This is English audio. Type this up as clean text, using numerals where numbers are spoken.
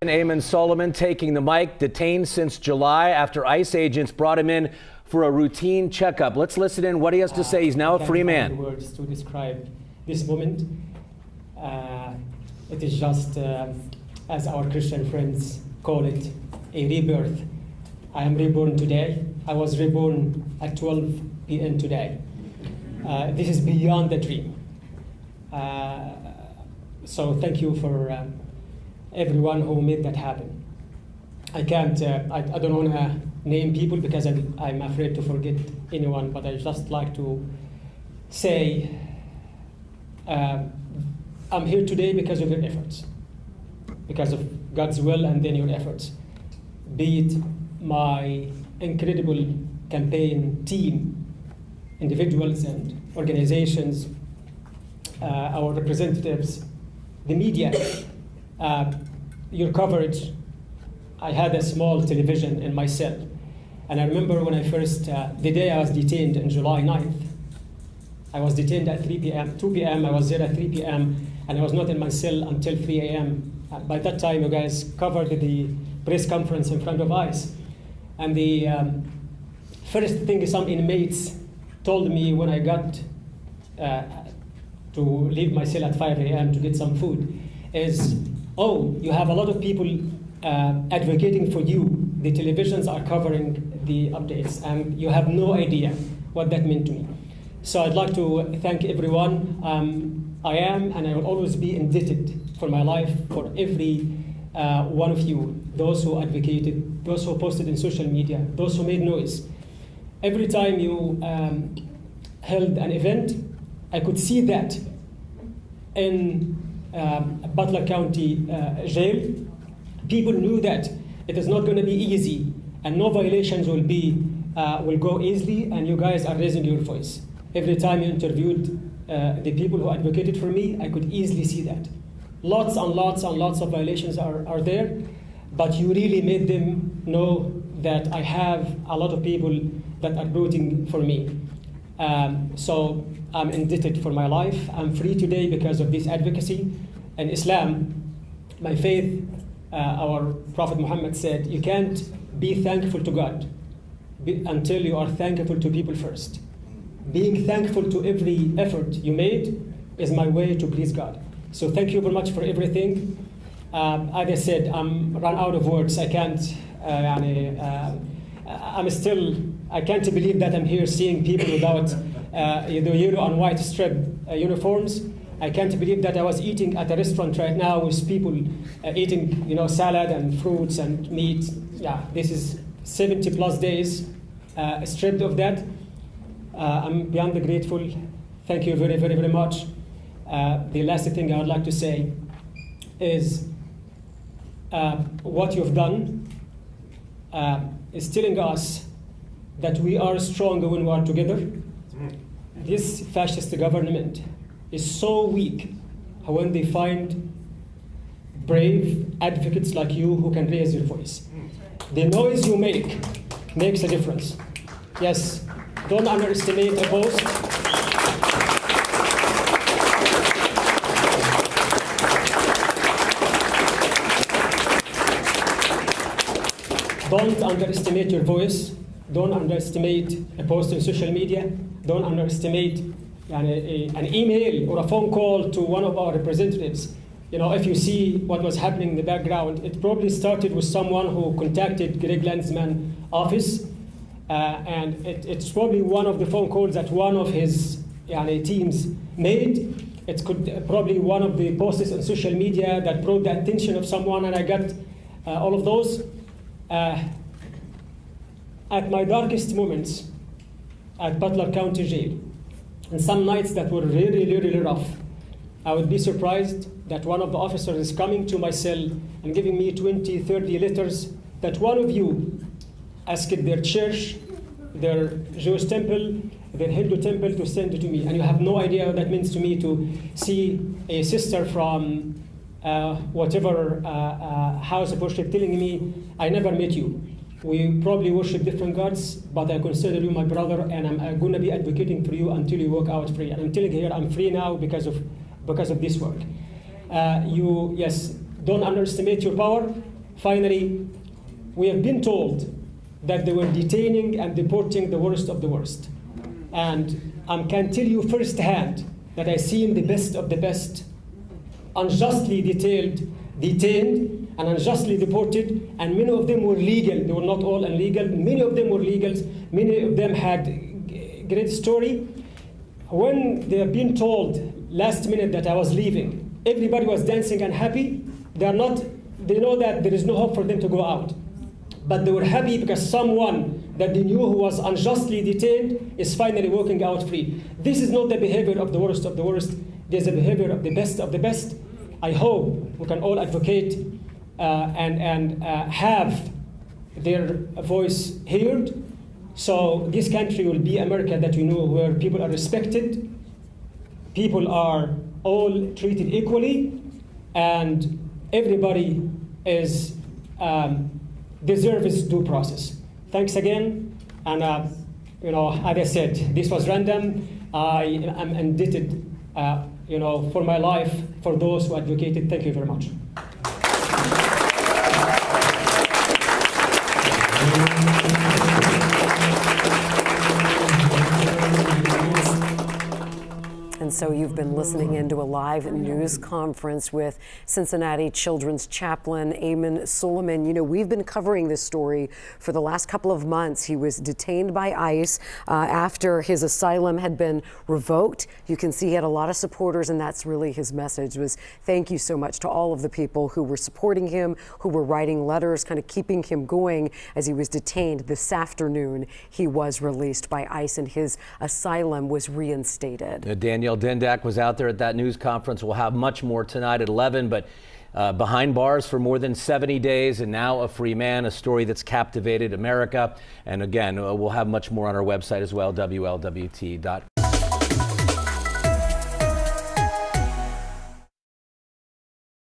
Ayman Soliman taking the mic, detained since July after ICE agents brought him in for a routine checkup. Let's listen in what he has to say. He's now a free man. Words to describe this moment. It is just, as our Christian friends call it, a rebirth. I am reborn today. I was reborn at 12 p.m. today. This is beyond the dream. So thank you for everyone who made that happen. I can't, I don't want to name people because I'm afraid to forget anyone, but I just like to say I'm here today because of your efforts, because of God's will and then your efforts. Be it my incredible campaign team, individuals and organizations, our representatives, the media, your coverage. I had a small television in my cell. And I remember when I first, the day I was detained on July 9th, I was detained at 3 p.m., 2 p.m., I was there at 3 p.m., and I was not in my cell until 3 a.m. By that time, you guys covered the press conference in front of ICE. And the first thing some inmates told me when I got to leave my cell at 5 a.m. to get some food is, oh, you have a lot of people advocating for you. The televisions are covering the updates, and you have no idea what that meant to me. So I'd like to thank everyone. I am, and I will always be indebted for my life for every one of you, those who advocated, those who posted in social media, those who made noise. Every time you held an event, I could see that in Butler County Jail. People knew that it is not going to be easy, and no violations will go easily, and you guys are raising your voice. Every time you interviewed the people who advocated for me, I could easily see that. Lots and lots and lots of violations are there, but you really made them know that I have a lot of people that are voting for me. So I'm indebted for my life. I'm free today because of this advocacy. In Islam, my faith, our Prophet Muhammad said, you can't be thankful to God until you are thankful to people first. Being thankful to every effort you made is my way to please God. So thank you very much for everything. As I said, I'm run out of words. I can't, I can't believe that I'm here seeing people without the yellow and white strip uniforms. I can't believe that I was eating at a restaurant right now with people eating, salad and fruits and meat. Yeah, this is 70 plus days stripped of that. I'm beyond grateful. Thank you very, very, very much. The last thing I would like to say is what you've done is telling us that we are stronger when we are together. This fascist government is so weak when they find brave advocates like you who can raise your voice. The noise you make makes a difference. Yes, don't underestimate a post. Don't underestimate your voice. Don't underestimate a post on social media. Don't underestimate an email or a phone call to one of our representatives. If you see what was happening in the background, it probably started with someone who contacted Greg Landsman's office, and it's probably one of the phone calls that one of his teams made. It could probably one of the posts on social media that brought the attention of someone, and I got all of those. At my darkest moments at Butler County Jail, and some nights that were really, really rough, I would be surprised that one of the officers is coming to my cell and giving me 20, 30 letters that one of you asked their church, their Jewish temple, their Hindu temple to send it to me. And you have no idea what that means to me to see a sister from whatever house of worship telling me, I never met you. We probably worship different gods, but I consider you my brother, and I'm going to be advocating for you until you walk out free. And I'm telling you here, I'm free now because of this work. Yes, don't underestimate your power. Finally, we have been told that they were detaining and deporting the worst of the worst. And I can tell you firsthand that I've seen the best of the best unjustly detained and unjustly deported, and many of them were legal. They were not all illegal. Many of them were legal. Many of them had great story. When they have been told last minute that I was leaving, everybody was dancing and happy. They know that there is no hope for them to go out. But they were happy because someone that they knew who was unjustly detained is finally walking out free. This is not the behavior of the worst of the worst. There's the behavior of the best of the best. I hope we can all advocate and have their voice heard. So this country will be America that we know, where people are respected, people are all treated equally, and everybody is deserves due process. Thanks again, and as I said, this was random. I am indebted, for my life for those who advocated. Thank you very much. And so you've been listening into a live news conference with Cincinnati Children's Chaplain Ayman Suleiman. You know, we've been covering this story for the last couple of months. He was detained by ICE after his asylum had been revoked. You can see he had a lot of supporters, and that's really his message, was thank you so much to all of the people who were supporting him, who were writing letters, kind of keeping him going as he was detained. This afternoon, he was released by ICE and his asylum was reinstated. Danielle Dendak was out there at that news conference. We'll have much more tonight at 11, but behind bars for more than 70 days and now a free man, a story that's captivated America. And again, we'll have much more on our website as well, WLWT.com.